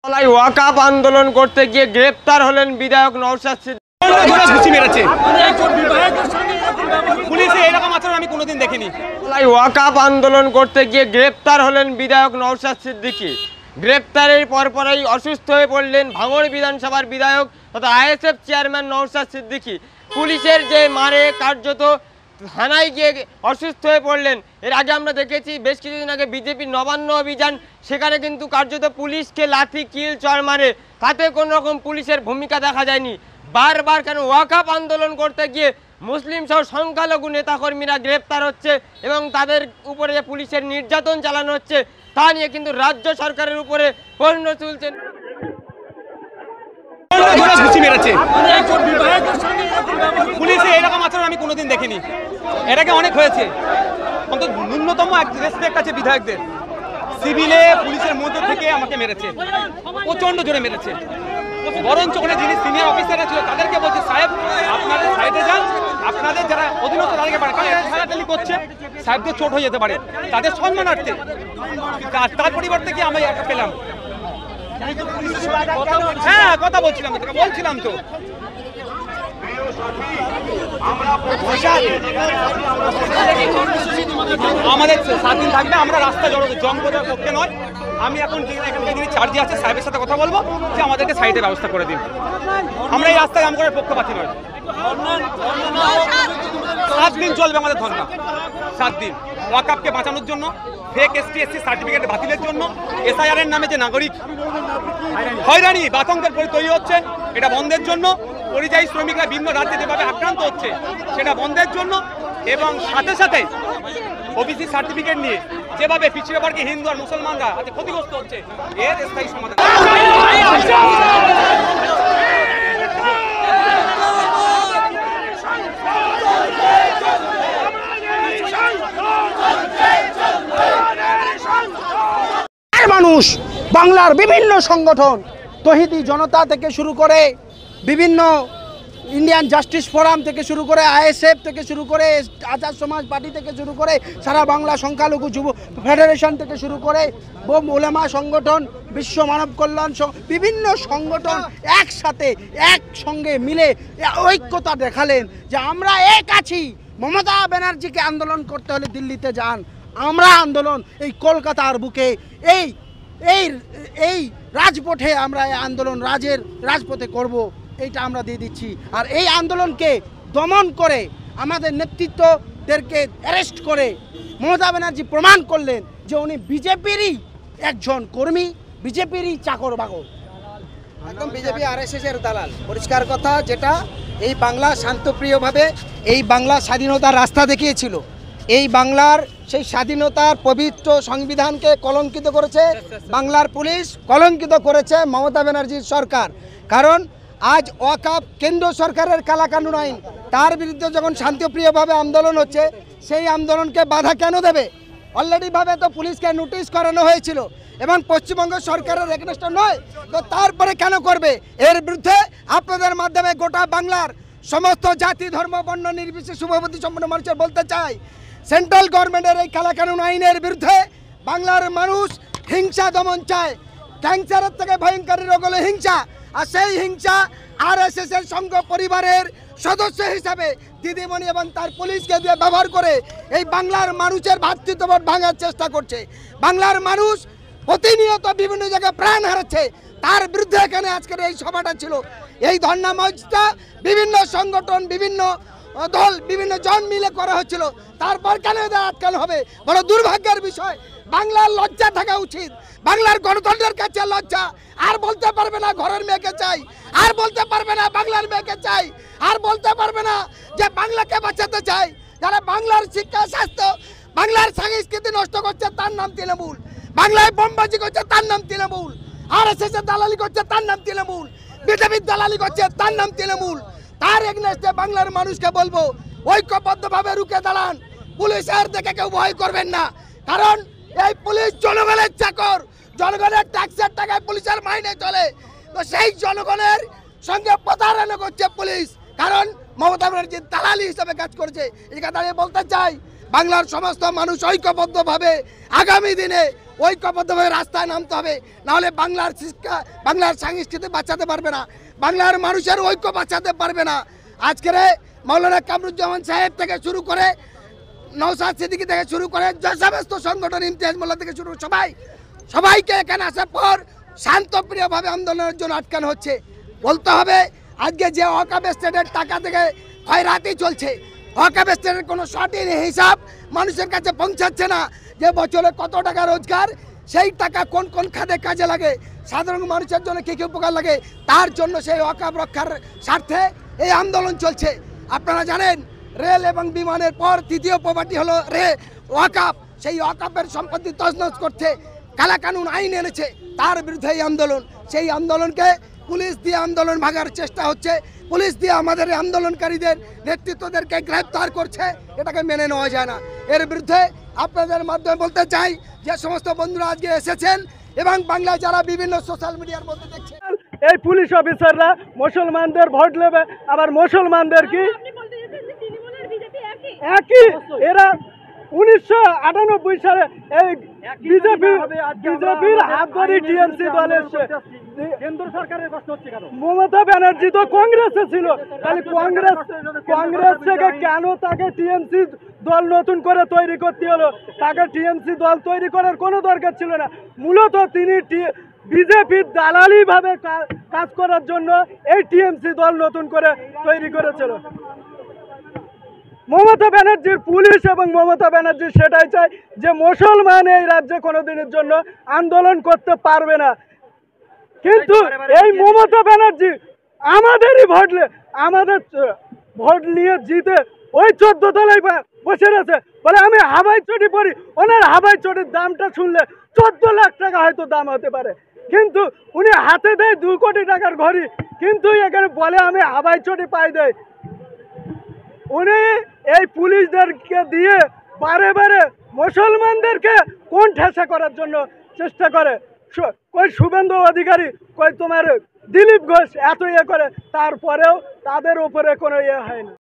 ওয়াকআপ আন্দোলন করতে গিয়ে গ্রেপ্তার হলেন বিধায়ক নওশাদ সিদ্দিকী। আমি কোনোদিন দেখিনি। ওয়াকআপ আন্দোলন করতে গিয়ে গ্রেপ্তার হলেন বিধায়ক নওশাদ সিদ্দিকী। গ্রেপ্তারের পরপরই অসুস্থ হয়ে পড়লেন ভাঙড় বিধানসভার বিধায়ক তথা আইএসএফ চেয়ারম্যান নওশাদ সিদ্দিকী। পুলিশের যে মারে কার্যত থানায় গিয়ে অসুস্থ হয়ে পড়লেন। এর আগে আমরা দেখেছি বেশ কিছুদিন আগে বিজেপির নবান্ন অভিযান, সেখানে কিন্তু কার্যত পুলিশকে লাথি কিল চড় মারে, তাতে কোনো রকম পুলিশের ভূমিকা দেখা যায়নি। বারবার কেন ওয়াকআপ আন্দোলন করতে গিয়ে মুসলিম সহ সংখ্যালঘু নেতাকর্মীরা গ্রেপ্তার হচ্ছে এবং তাদের উপরে যে পুলিশের নির্যাতন চালানো হচ্ছে তা নিয়ে কিন্তু রাজ্য সরকারের উপরে প্রশ্ন তুলছেন। পুলিশে এরকম আচরণ আমি কোনোদিন দেখিনি। এটাকে অনেক হয়েছে, অন্তত ন্যূনতম রেসপেক্ট আছে বিধায়কদের। সিভিলে পুলিশের মধ্যে থেকে আমাকে মেরেছে, প্রচন্ড জোরে মেরেছে। বরঞ্চ ওখানে যিনি সিনিয়র অফিসাররা ছিল তাদেরকে বলছে, সাহেব আপনাদের সাইডে যান, আপনাদের যারা অধীনস্থ তাদেরকে পারে, কারণ ঠেলাঠেলি করছে, সাহেবদের চোট হয়ে যেতে পারে, তাদের সম্মানার্থে। তার পরিবর্তে কি আমি একটা পেলাম। হ্যাঁ, কথা বলছিলাম তো আমাদের 7 দিন থাকবে, আমরা রাস্তা জঙ্গলের পক্ষে নয়। আমি এখন এখানকার যিনি চার্জে আছে সাহেবের সাথে কথা বলবো যে আমাদেরকে সাইডে ব্যবস্থা করে দিন। আমরা এই রাস্তায় জাম করার পক্ষপাতী নয়। 7 দিন চলবে আমাদের ধর্ণা, 7 দিন। ওয়াকআপকে বাঁচানোর জন্য, ফেক এসটি/এসসি সার্টিফিকেট বাতিলের জন্য, এসআইআর এর নামে যে নাগরিক হয়রানি বাতঙ্কের তৈরি হচ্ছে, এটা বন্ধের জন্য। পরিযায়ী শ্রমিকরা বিভিন্ন রাজ্যে যেভাবে আক্রান্ত হচ্ছে সেটা বন্ধের জন্য, এবং সাথে সাথে ওবিসি সার্টিফিকেট নিয়ে যেভাবে পিছিয়ে বর্গে হিন্দু আর মুসলমানরা আজকে ক্ষতিগ্রস্ত হচ্ছে, এর স্থায়ী সমাধান। মানুষ বাংলার বিভিন্ন সংগঠন, তহিদি জনতা থেকে শুরু করে বিভিন্ন ইন্ডিয়ান জাস্টিস ফোরাম থেকে শুরু করে আইএসএফ থেকে শুরু করে আজাদ সমাজ পার্টি থেকে শুরু করে সারা বাংলা সংখ্যালঘু যুব ফেডারেশন থেকে শুরু করে বোম ওলামা সংগঠন, বিশ্ব মানব কল্যাণ, বিভিন্ন সংগঠন একসঙ্গে মিলে ঐক্যতা দেখালেন যে আমরা এক আছি। মমতা ব্যানার্জিকে আন্দোলন করতে হলে দিল্লিতে যান, আমরা আন্দোলন এই কলকাতার বুকে এই রাজপথে আমরা এই আন্দোলন রাজপথে করব, এইটা আমরা দিয়ে দিচ্ছি। আর এই আন্দোলনকে দমন করে আমাদের নেতৃত্বদেরকে অ্যারেস্ট করে মমতা ব্যানার্জি প্রমাণ করলেন যে উনি বিজেপিরই একজন কর্মী, বিজেপিরই চাকর বাকর, একদম বিজেপি আরএসএস এর দালাল। পরিষ্কার কথা, যেটা এই বাংলা শান্তপ্রিয়ভাবে এই বাংলা স্বাধীনতার রাস্তা দেখিয়েছিল, এই বাংলার সেই স্বাধীনতার পবিত্র সংবিধানকে কলঙ্কিত করেছে বাংলার পুলিশ, কলঙ্কিত করেছে মমতা ব্যানার্জির সরকার। কারণ আজ ওয়াকআপ কেন্দ্র সরকারের কালাকানুন আইন, তার বিরুদ্ধে যখন শান্তিপ্রিয়ভাবে আন্দোলন হচ্ছে, সেই আন্দোলনকে বাধা কেন দেবে? অলরেডিভাবে তো পুলিশকে নোটিশ করানো হয়েছিল এবং পশ্চিমবঙ্গ সরকারের এগেনস্টে নয়, তো তারপরে কেন করবে? এর বিরুদ্ধে আপনাদের মাধ্যমে গোটা বাংলার সমস্ত জাতি ধর্ম বর্ণ নির্বিশেষে শুভবুদ্ধি সম্পন্ন মানুষের বলতে চাই, সেন্ট্রাল গভর্নমেন্টের এই কালাকানুন আইনের বিরুদ্ধে বাংলার মানুষ হিংসা দমন চায়। ক্যান্সারের থেকে ভয়ঙ্কর রোগ হলো হিংসা, আর সেই হিংসা আরএসএস এর সংঘ পরিবারের সদস্য হিসাবে দিদিমণি এবং তার পুলিশকে দিয়ে ব্যবহার করে এই বাংলার মানুষের ভ্রাতৃত্ববোধ ভাঙার চেষ্টা করছে। বাংলার মানুষ প্রতিনিয়ত বিভিন্ন জায়গায় প্রাণ হারাচ্ছে, তার বিরুদ্ধে এখানে আজকের এই সভাটা ছিল। এই ধর্ণা মঞ্চটা বিভিন্ন সংগঠন, বিভিন্ন দল, বিভিন্ন জন মিলে করা হচ্ছিল, তারপর কেন এদের আটকানো হবে? বড় দুর্ভাগ্যের বিষয়। বাংলার লজ্জা থাকা উচিত, বাংলার গণতন্ত্রের কাছে লজ্জা। আর বলতে পারবে না ঘরের মেয়েকে চাই, আর বলতে পারবে না বাংলার মেয়েকে চাই, আর বলতে পারবে না যে বাংলাকে বাঁচাতে চাই। যারা বাংলার শিক্ষা, স্বাস্থ্য, বাংলার সংস্কৃতি নষ্ট করছে তার নাম তৃণমূল, বাংলায় বোমবাজি করছে তার নাম তৃণমূল, আরএসএস এর দালালি করছে তার নাম তৃণমূল, বিজেপির দালালি করছে তার নাম তৃণমূল। তার এগেইনস্টে বাংলার মানুষকে বলবো ঐক্যবদ্ধভাবে রুখে দাঁড়ান। পুলিশের দেখে কেউ ভয় করবেন না, কারণ এই পুলিশ জনগণের চাকর, জনগণের ট্যাক্সের টাকায় পুলিশের মাইনে চলে। তো সেই জনগণের সঙ্গে প্রতারণা করছে পুলিশ, কারণ মমতা ব্যানার্জি দালালি হিসেবে কাজ করছে। এই কথা দাঁড়িয়ে বলতে চাই, বাংলার সমস্ত মানুষ ঐক্যবদ্ধভাবে আগামী দিনে ঐক্যবদ্ধভাবে রাস্তায় নামতে হবে, নাহলে বাংলার শিক্ষা, বাংলার সংস্কৃতি বাঁচাতে পারবে না, বাংলার মানুষের ঐক্য বাঁচাতে পারবে না। আজকের মাওলানা কামরুজ্জামান সাহেব থেকে শুরু করে নওশাদ সিদ্দিকী থেকে শুরু করে যে সমস্ত সংগঠন, ইমতিয়াজ মোল্লা থেকে শুরু সবাইকে এখানে আসার পর শান্তপ্রিয়ভাবে আন্দোলনের জন্য আটকানো হচ্ছে। বলতে হবে আজকে যে ওয়াকফ এস্টেটের টাকা থেকে খয়রাতি চলছে, ওয়াকফ এস্টেটের কোনো সঠিক হিসাব মানুষের কাছে পৌঁছাচ্ছে না, যে বছরে কত টাকা রোজগার, সেই টাকা কোন কোন খাতে কাজে লাগে, সাধারণ মানুষের জন্য কী কী উপকার লাগে, তার জন্য সেই ওয়াকফ রক্ষার স্বার্থে এই আন্দোলন চলছে। আপনারা জানেন রেল এবং বিমানের পর তৃতীয় প্রপার্টি হলো ওয়াকফ। সেই ওয়াকফের সম্পত্তি তছনছ করছে, কালাকানুন আইন এনেছে, তার বিরুদ্ধে এই আন্দোলন। সেই আন্দোলনকে পুলিশ দিয়ে আন্দোলন ভাগার চেষ্টা হচ্ছে, পুলিশ দিয়ে আমাদের আন্দোলনকারীদের নেতৃত্বদেরকে গ্রেফতার করছে, এটাকে মেনে নেওয়া যায় না। এর বিরুদ্ধে আপনাদের মাধ্যমে বলতে চাই, যে সমস্ত বন্ধুরা আজকে এসেছেন এবং বাংলায় যারা বিভিন্ন সোশ্যাল মিডিয়ার মধ্যে দেখছেন, এই পুলিশ অফিসাররা মুসলমানদের ভোট নেবে, আবার মুসলমানদের কি একই, এরা 1998 সালে এই বিজেপির হাত ধরে টিএমসি দল এসছে। কেন্দ্র সরকারের কষ্ট হচ্ছে কেন? মমতা ব্যানার্জি তো কংগ্রেসে ছিল, তাহলে কংগ্রেস থেকে কেন তাকে টিএমসি দল নতুন করে তৈরি করতে হলো? তাকে টিএমসি দল তৈরি করার কোনো দরকার ছিল না। মূলত তিনি বিজেপির দালালি ভাবে কাজ করার জন্য এই টিএমসি দল নতুন করে তৈরি করেছিল। মমতা ব্যানার্জির পুলিশ এবং মমতা ব্যানার্জি সেটাই চায় যে মুসলমান এই রাজ্যে কোনোদিনের জন্য আন্দোলন করতে পারবে না। কিন্তু এই মমতা ব্যানার্জি আমাদেরই আমাদের ভোট নিয়ে জিতে ওই 14 তলায় বসে রয়েছে, বলে আমি হাওয়াই চটি পরি। ওনার হাওয়াই চটির দামটা শুনলে 14 লাখ টাকা হয়তো দাম হতে পারে, কিন্তু উনি হাতে দেয় 2 কোটি টাকার ঘড়ি, কিন্তু এখানে বলে আমি হাওয়াই চটি পাই দেয়। উনি এই পুলিশদেরকে দিয়ে বারে বারে মুসলমানদেরকে কোন ঠেসা করার জন্য চেষ্টা করে। কই শুভেন্দু অধিকারী, কই তোমার দিলীপ ঘোষ এত ইয়ে করে, তারপরেও তাদের উপরে কোনো ইয়ে হয়নি।